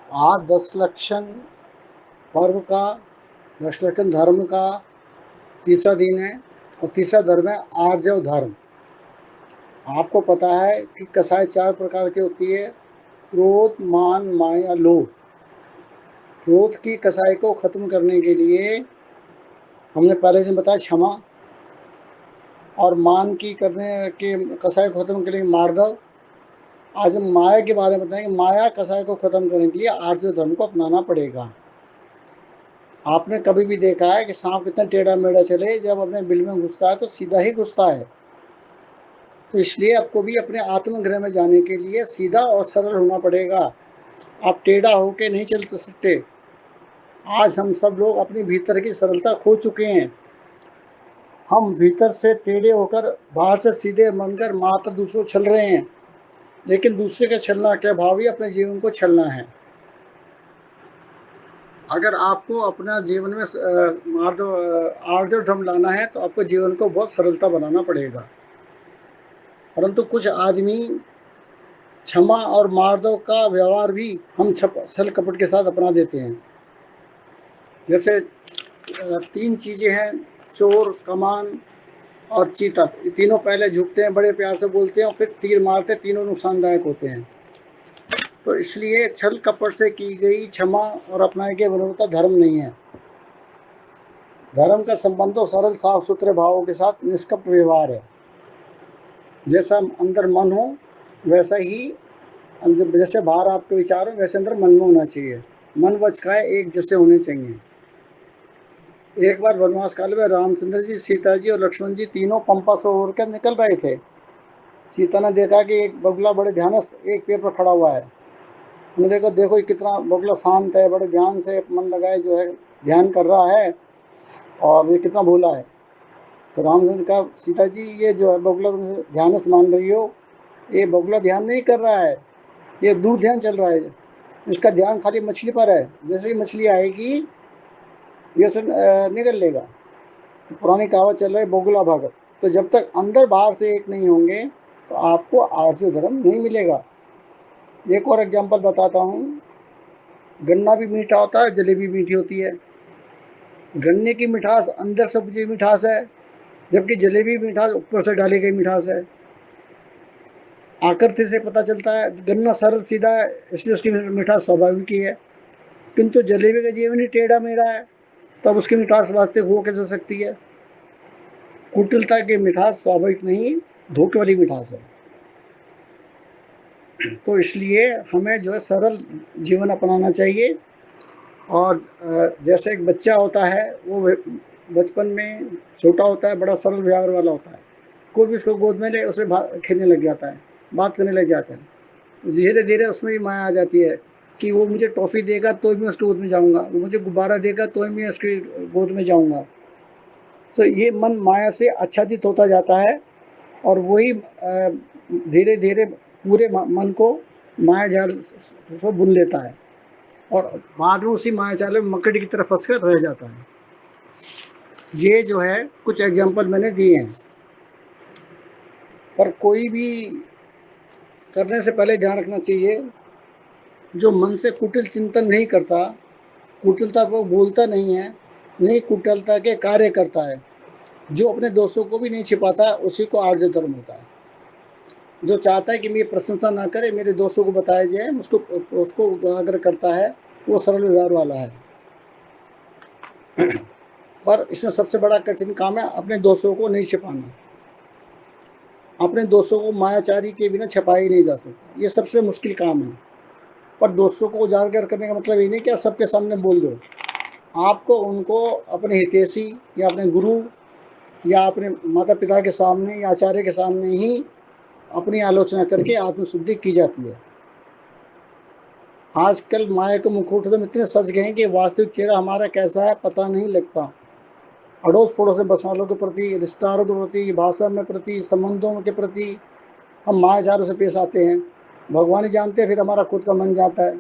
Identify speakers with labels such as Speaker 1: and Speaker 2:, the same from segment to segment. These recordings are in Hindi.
Speaker 1: आज 10 लक्षण पर्व का, 10 लक्षण धर्म का तीसरा दिन है और तीसरा धर्म है आर्जव धर्म। आपको पता है कि कसाई 4 प्रकार की होती है, क्रोध, मान, माया, लोभ। क्रोध की कसाई को खत्म करने के लिए हमने पहले दिन बताया क्षमा, और मान की करने के कसाई को खत्म करने के लिए मार्दव। आज हम माया के बारे में बताएंगे। माया कसाई को खत्म करने के लिए आर्जव धर्म को अपनाना पड़ेगा। आपने कभी भी देखा है कि सांप कितना टेढ़ा मेढ़ा चले, जब अपने बिल में घुसता है तो सीधा ही घुसता है। तो इसलिए आपको भी अपने आत्मगृह में जाने के लिए सीधा और सरल होना पड़ेगा। आप टेढ़ा होके नहीं चल सकते। आज हम सब लोग अपनी भीतर की सरलता खो चुके हैं। हम भीतर से टेढ़े होकर बाहर से सीधे बनकर मात्र दूसरों को छल रहे हैं, लेकिन दूसरे का छलना के भाव ही अपने जीवन को छलना है। अगर आपको अपना जीवन में आर्जव धर्म लाना है तो आपको जीवन को बहुत सरलता बनाना पड़ेगा। परंतु कुछ आदमी क्षमा और मार्दव का व्यवहार भी हम छल कपट के साथ अपना देते हैं। जैसे 3 चीज़ें हैं, चोर, कमान और चीता। ये तीनों पहले झुकते हैं, बड़े प्यार से बोलते हैं और फिर तीर मारते, तीनों नुकसानदायक होते हैं। तो इसलिए छल कपट से की गई क्षमा और अपनाए गए विनम्रता धर्म नहीं है। धर्म का संबंध तो सरल साफ सुथरे भावों के साथ निष्कपट व्यवहार है। जैसा अंदर मन हो वैसा ही जैसे बाहर आपके विचार हो वैसे अंदर मन में होना चाहिए। मन वचकाए एक जैसे होने चाहिए। एक बार वनवास काल में रामचंद्र जी, सीता जी और लक्ष्मण जी तीनों पंपा सरोवर के निकल रहे थे। सीता ने देखा कि एक बगुला बड़े ध्यानस्थ एक पेड़ पर खड़ा हुआ है। उन्होंने देखो देखो ये कितना बगुला शांत है, बड़े ध्यान से मन लगाए जो है ध्यान कर रहा है, और ये कितना भोला है। तो रामचंद्र का, सीता जी ये जो है बगुला तुम ध्यानस्थ मान रही हो, ये बगुला ध्यान नहीं कर रहा है, ये दूर ध्यान चल रहा है, इसका ध्यान खाली मछली पर है। जैसे ही मछली आएगी ये उसे निगल लेगा। पुरानी कहावत चल रही है, बगुला भगत। तो जब तक अंदर बाहर से एक नहीं होंगे तो आपको आर्य धर्म नहीं मिलेगा। एक और एग्जांपल बताता हूँ। गन्ना भी मीठा होता है, जलेबी मीठी होती है। गन्ने की मिठास अंदर से उपजी मिठास है, जबकि जलेबी मिठास ऊपर से डाली गई मिठास है। आकृति से पता चलता है गन्ना सरल सीधा है, इसलिए उसकी मिठास स्वाभाविक ही है। किंतु जलेबी का जीवन ही टेढ़ा मेढ़ा है, तब उसकी मिठास वास्तविक हो कैसे सकती है। कुटिलता की मिठास स्वाभाविक नहीं, धोखे वाली मिठास है। तो इसलिए हमें जो है सरल जीवन अपनाना चाहिए। और जैसे एक बच्चा होता है, वो बचपन में छोटा होता है, बड़ा सरल व्यवहार वाला होता है। कोई भी उसको गोद में ले उसे खेलने लग जाता है, बात करने लग जाता है। धीरे धीरे उसमें भी माया आ जाती है कि वो मुझे टॉफ़ी देगा तो मैं उसकी गोद में जाऊँगा, वो मुझे गुब्बारा देगा तो मैं उसकी गोद में जाऊँगा। तो ये मन माया से आच्छादित होता जाता है, और वही धीरे धीरे पूरे मन को माया जाल को बुन लेता है, और बाद में उसी माया जाल में मकड़ी की तरह फंस कर रह जाता है। ये जो है कुछ एग्जाम्पल मैंने दिए हैं। पर कोई भी करने से पहले ध्यान रखना चाहिए, जो मन से कुटिल चिंतन नहीं करता, कुटिलता को बोलता नहीं है, नहीं कुटिलता के कार्य करता है, जो अपने दोस्तों को भी नहीं छिपाता, उसी को आर्य धर्म होता है। जो चाहता है कि मेरी प्रशंसा ना करे, मेरे दोस्तों को बताया जाए, उसको उजागर करता है, वो सरल व्यवहार वाला है। पर इसमें सबसे बड़ा कठिन काम है अपने दोस्तों को नहीं छिपाना। अपने दोस्तों को मायाचारी के बिना छिपाया ही नहीं जा सकता, ये सबसे मुश्किल काम है। पर दोस्तों को उजागर करने का मतलब ये नहीं कि आप सबके सामने बोल दो। आपको उनको अपने हितैषी या अपने गुरु या अपने माता पिता के सामने या आचार्य के सामने ही अपनी आलोचना करके आत्मशुद्धि की जाती है। आजकल माया के मुखौटे तो इतने सज गए हैं कि वास्तविक चेहरा हमारा कैसा है पता नहीं लगता। अड़ोस पड़ोस में बसने वालों के प्रति, रिश्तेदारों के प्रति, भाषा में प्रति, संबंधों के प्रति हम मायाजारों से पेश आते हैं। भगवान ही जानते हैं, फिर हमारा खुद का मन जाता है,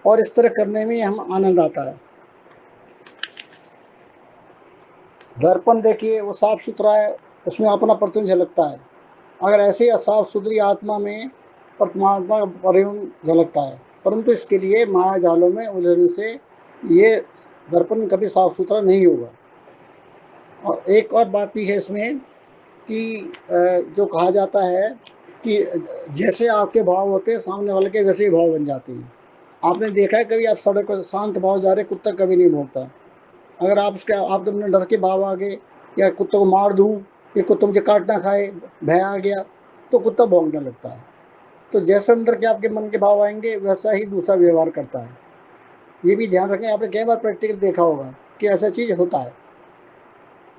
Speaker 1: और इस तरह करने में हम आनंद आता है। दर्पण देखिए, वो साफ सुथरा है, उसमें अपना प्रतिबिंब झलकता है। अगर ऐसे ही साफ सुथरी आत्मा में परमात्मा का प्रतिबिंब झलकता है। परंतु इसके लिए माया जालों में उलझने से ये दर्पण कभी साफ सुथरा नहीं होगा। और एक और बात भी है इसमें कि जो कहा जाता है कि जैसे आपके भाव होते हैं सामने वाले के वैसे ही भाव बन जाते हैं। आपने देखा है कभी, आप सड़क पर शांत भाव जा रहे, कुत्ता कभी नहीं भौंकता। अगर आप उसके आप तुमने डर के भाव आ गए, या कुत्ते को मार दूं, ये कुत्ता मुझे काट ना खाए, भय आ गया, तो कुत्ता भौंकने लगता है। तो जैसे अंदर के आपके मन के भाव आएंगे वैसा ही दूसरा व्यवहार करता है। ये भी ध्यान रखें, आपने कई बार प्रैक्टिकल देखा होगा कि ऐसा चीज होता है।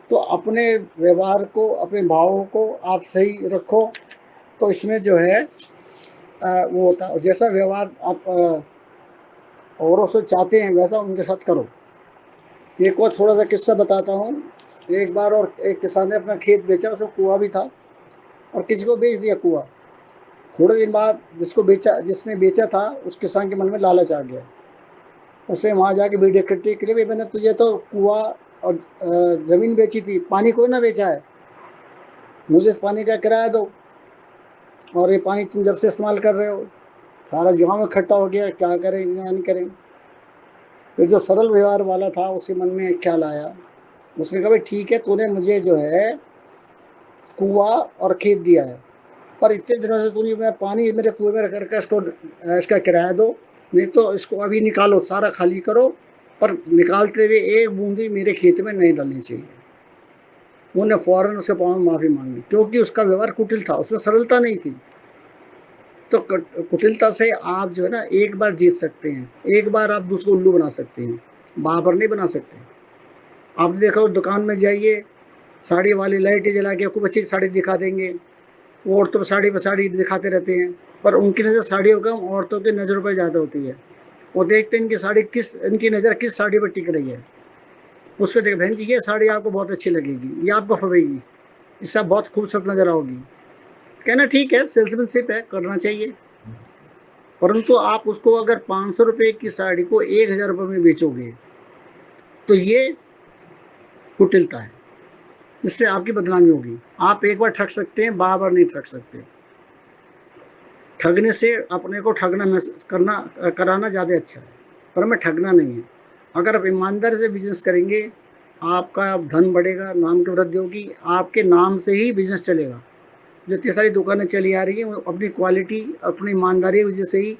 Speaker 1: तो अपने व्यवहार को, अपने भावों को आप सही रखो, तो इसमें जो है वो होता है। और जैसा व्यवहार आप औरों से चाहते हैं वैसा उनके साथ करो। एक और थोड़ा सा किस्सा बताता हूँ। एक बार और एक किसान ने अपना खेत बेचा, उसमें कुआं भी था, और किसी को बेच दिया कुआं। थोड़े दिन बाद जिसने बेचा था, उस किसान के मन में लालच आ गया। उसने वहाँ जाके वीडियो इकट्ठी करी, भाई मैंने तुझे तो कुआं और ज़मीन बेची थी, पानी कोई ना बेचा है, मुझे इस पानी का किराया दो, और ये पानी तुम जब से इस्तेमाल कर रहे हो। सारा गाँव में इकट्ठा हो गया, क्या करें क्या नहीं करें। फिर जो सरल व्यवहार वाला था उसके मन में ख्याल आया, उसने कहा भाई ठीक है, तूने मुझे जो है कुआं और खेत दिया है, पर इतने दिनों से तूने मैं पानी मेरे कुएं में रख रखा, इसका किराया दो, नहीं तो इसको अभी निकालो, सारा खाली करो, पर निकालते हुए एक बूंदी मेरे खेत में नहीं डालनी चाहिए। उन्होंने फौरन उसके पाँव में माफी मांगी, क्योंकि उसका व्यवहार कुटिल था, उसमें सरलता नहीं थी। तो कुटिलता से आप जो है ना एक बार जीत सकते हैं, एक बार आप दूसरे उल्लू बना सकते हैं, बार बार नहीं बना सकते। आप देखो दुकान में जाइए, साड़ी वाली लाइटें जला के खूब अच्छी साड़ी दिखा देंगे, वो औरतों पर साड़ी दिखाते रहते हैं, पर उनकी नज़र साड़ियों कम औरतों की नज़रों पर ज़्यादा होती है। वो देखते हैं इनकी नज़र किस साड़ी पर टिक रही है, उसको देख, बहन जी ये साड़ी आपको बहुत अच्छी लगेगी, ये आपको फबेगी, इससे आप बहुत खूबसूरत नजर आओगी। कहना ठीक है, सेल्समैनशिप है, करना चाहिए। परंतु आप उसको अगर 500 रुपये की साड़ी को 1000 रुपये में बेचोगे, तो ये कुटिलता है, इससे आपकी बदनामी होगी। आप एक बार ठग सकते हैं, बार बार नहीं ठग सकते। ठगने से अपने को कराना ज़्यादा अच्छा है, पर हमें ठगना नहीं है। अगर आप ईमानदारी से बिजनेस करेंगे, आपका धन बढ़ेगा, नाम की वृद्धि होगी, आपके नाम से ही बिजनेस चलेगा। जो इतनी सारी दुकानें चली आ रही हैं, वो अपनी क्वालिटी, अपनी ईमानदारी की वजह से ही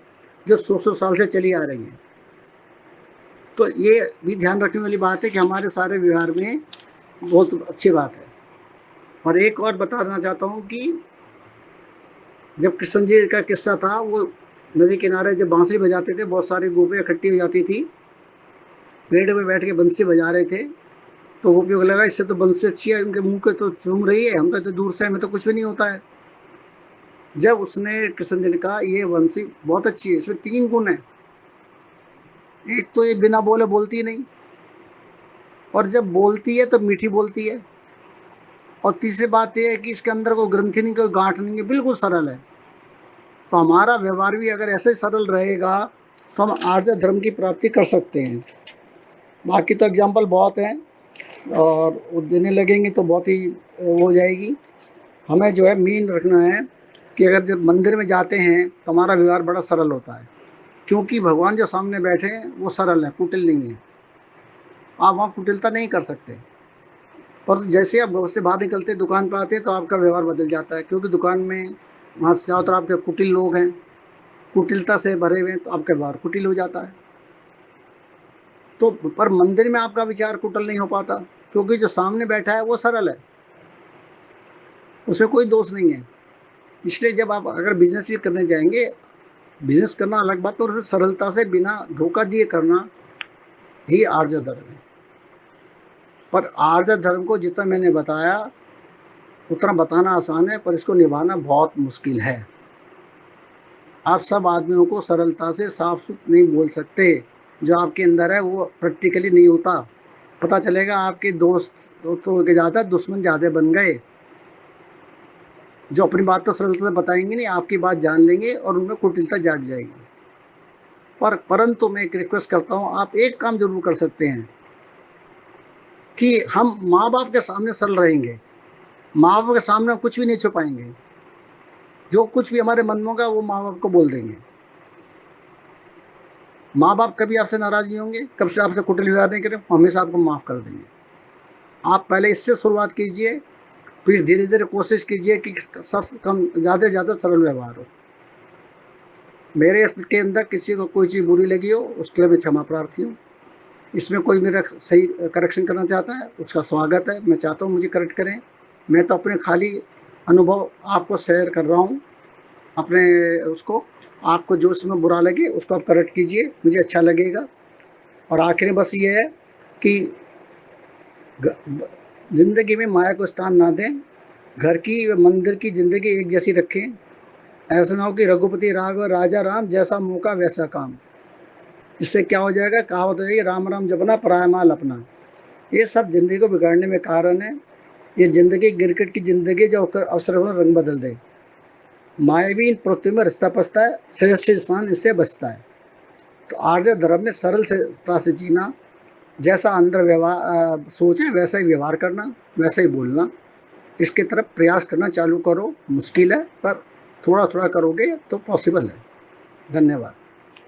Speaker 1: जो 100 साल से चली आ रही हैं। तो ये भी ध्यान रखने वाली बात है कि हमारे सारे व्यवहार में बहुत अच्छी बात है। और एक और बताना चाहता हूँ कि जब कृष्ण जी का किस्सा था, वो नदी किनारे जब बांसुरी बजाते थे, बहुत सारी गोपियाँ इकट्ठी हो जाती थी, पेड़ पे बैठ के बंसी बजा रहे थे। तो गोपियों को लगा इससे तो बंसी अच्छी है, उनके मुंह के तो चूम रही है, हम तो इतने दूर से, हमें तो कुछ भी नहीं होता है। जब उसने कृष्ण जी ने कहा ये बंसी बहुत अच्छी है, इसमें 3 गुण है। एक तो ये बिना बोले बोलती नहीं, और जब बोलती है तो मीठी बोलती है, और तीसरी बात यह है कि इसके अंदर कोई ग्रंथि नहीं, कोई गांठ नहीं है, बिल्कुल सरल है। तो हमारा व्यवहार भी अगर ऐसे सरल रहेगा, तो हम आर्य धर्म की प्राप्ति कर सकते हैं। बाकी तो एग्जाम्पल बहुत हैं, और वो देने लगेंगे तो बहुत ही हो जाएगी। हमें जो है मेन रखना है कि अगर जब मंदिर में जाते हैं तो हमारा व्यवहार बड़ा सरल होता है, क्योंकि भगवान जो सामने बैठे हैं वो सरल है, कुटिल नहीं है। आप वहाँ कुटिलता नहीं कर सकते। पर जैसे आप घर से बाहर निकलते, दुकान पर आते हैं, तो आपका व्यवहार बदल जाता है, क्योंकि दुकान में वहाँ से चारों तरफ आपके कुटिल लोग हैं, कुटिलता से भरे हुए हैं, तो आपका व्यवहार कुटिल हो जाता है। तो पर मंदिर में आपका विचार कुटिल नहीं हो पाता, क्योंकि जो सामने बैठा है वो सरल है, उसमें कोई दोष नहीं है। इसलिए जब आप अगर बिजनेस भी करने जाएंगे, बिजनेस करना अलग बात, और सरलता से बिना धोखा दिए करना ही आर्य धर्म है। पर आर्य धर्म को जितना मैंने बताया उतना बताना आसान है, पर इसको निभाना बहुत मुश्किल है। आप सब आदमियों को सरलता से साफ सुथ नहीं बोल सकते। जो आपके अंदर है वो प्रैक्टिकली नहीं होता। पता चलेगा आपके दोस्तों के ज़्यादा दुश्मन ज़्यादा बन गए, जो अपनी बात तो सरलता से बताएंगे नहीं, आपकी बात जान लेंगे और उनमें कुटिलता जाग जाएगी। परंतु मैं एक रिक्वेस्ट करता हूँ, आप एक काम जरूर कर सकते हैं कि हम माँ बाप के सामने सरल रहेंगे, माँ बाप के सामने कुछ भी नहीं छुपाएंगे, जो कुछ भी हमारे मन में होगा वो माँ बाप को बोल देंगे। माँ बाप कभी आपसे नाराज नहीं होंगे, कभी से आपसे कुटिल व्यवहार नहीं करें, हमेशा आपको माफ़ कर देंगे। आप पहले इससे शुरुआत कीजिए, फिर धीरे धीरे कोशिश कीजिए कि सब कम ज़्यादा से ज़्यादा सरल व्यवहार हो। मेरे इसके अंदर किसी को कोई चीज़ बुरी लगी हो उसके लिए मैं क्षमा प्रार्थी हूँ। इसमें कोई मेरा सही करेक्शन करना चाहता है उसका स्वागत है, मैं चाहता हूँ मुझे करेक्ट करें। मैं तो अपने खाली अनुभव आपको शेयर कर रहा हूँ, अपने उसको, आपको जो उसमें बुरा लगे उसको आप करेक्ट कीजिए, मुझे अच्छा लगेगा। और आखिर में बस ये है कि ज़िंदगी में माया को स्थान ना दें, घर की मंदिर की ज़िंदगी एक जैसी रखें। ऐसा ना हो कि रघुपति राघव राजा राम, जैसा मौका वैसा काम। इससे क्या हो जाएगा, कहावत हो जाएगी, राम राम जपना पराया माल अपना। ये सब ज़िंदगी को बिगाड़ने में कारण है। ये ज़िंदगी गिरगिट की ज़िंदगी जो अवसर हो रंग बदल दे। मायावी इन पृथ्वी में रिश्ता पसता है, श्रेष्ठ इंसान इससे बचता है। तो आर्य धर्म में सरलता से जीना, जैसा अंदर व्यवहार सोच है वैसा ही व्यवहार करना, वैसा ही बोलना, इसकी तरफ प्रयास करना चालू करो। मुश्किल है पर थोड़ा थोड़ा करोगे तो पॉसिबल है। धन्यवाद।